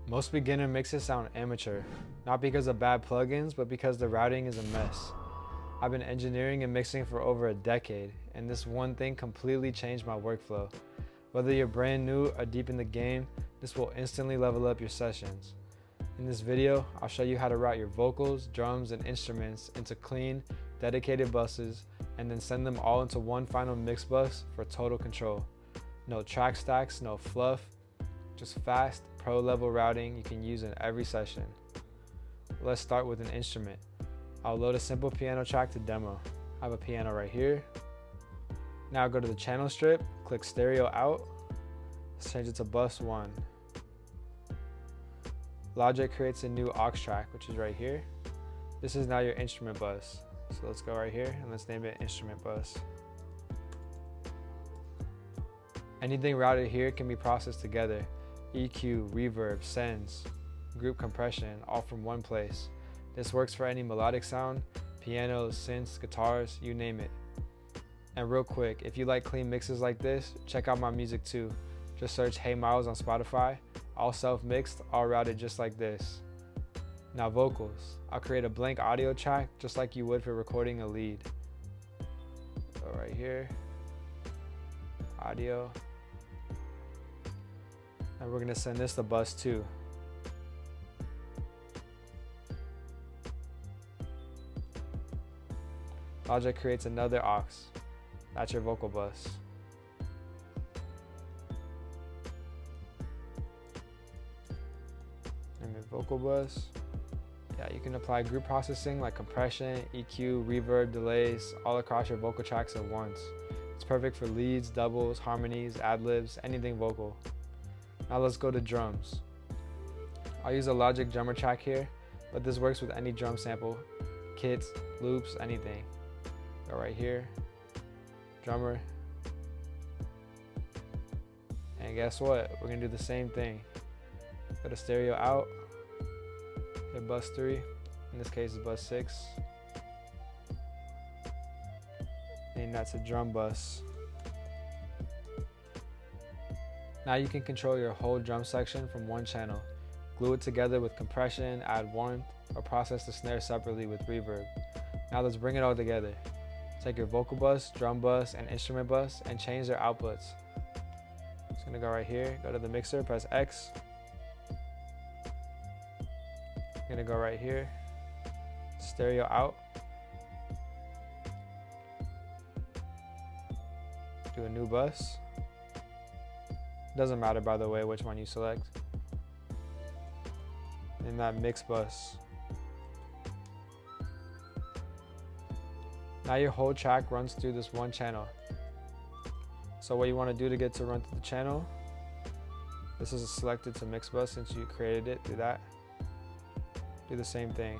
Most beginner mixes sound amateur, not because of bad plugins, but because the routing is a mess. I've been engineering and mixing for over a decade, and this one thing completely changed my workflow. Whether you're brand new or deep in the game, this will instantly level up your sessions. In this video, I'll show you how to route your vocals, drums, and instruments into clean, dedicated buses, and then send them all into one final mix bus for total control. No track stacks, no fluff, just fast, pro-level routing you can use in every session. Let's start with an instrument. I'll load a simple piano track to demo. I have a piano right here. Now go to the channel strip, click stereo out, let's change it to bus 1. Logic creates a new aux track, which is right here. This is now your instrument bus. So let's go right here and let's name it instrument bus. Anything routed here can be processed together. EQ, reverb, sends, group compression, all from one place. This works for any melodic sound, pianos, synths, guitars, you name it. And real quick, if you like clean mixes like this, check out my music too. Just search Hey Miles on Spotify, all self-mixed, all routed just like this. Now vocals, I'll create a blank audio track just like you would for recording a lead. So right here, audio. And we're gonna send this to bus 2. Logic creates another aux. That's your vocal bus. And the vocal bus. Yeah, you can apply group processing like compression, EQ, reverb, delays, all across your vocal tracks at once. It's perfect for leads, doubles, harmonies, ad-libs, anything vocal. Now let's go to drums. I'll use a Logic drummer track here, but this works with any drum sample, kits, loops, anything. Go right here, drummer. And guess what? We're gonna do the same thing. Go to stereo out, hit bus 3, in this case it's bus 6. And that's a drum bus. Now you can control your whole drum section from one channel. Glue it together with compression, add warmth, or process the snare separately with reverb. Now let's bring it all together. Take your vocal bus, drum bus, and instrument bus and change their outputs. Just gonna go right here, go to the mixer, press X. Gonna go right here, stereo out. Do a new bus. Doesn't matter, by the way, which one you select. In that mix bus. Now your whole track runs through this one channel. So what you want to do to get to run through the channel, this is selected to mix bus since you created it, do that. Do the same thing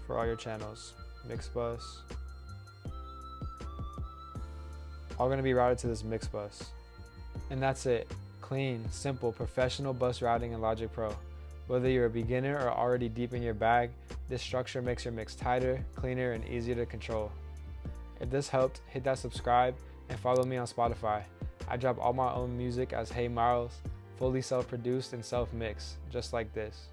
for all your channels. Mix bus. All gonna be routed to this mix bus. And that's it. Clean, simple, professional bus routing in Logic Pro. Whether you're a beginner or already deep in your bag, this structure makes your mix tighter, cleaner, and easier to control. If this helped, hit that subscribe and follow me on Spotify. I drop all my own music as Hey Miles, fully self-produced and self-mixed, just like this.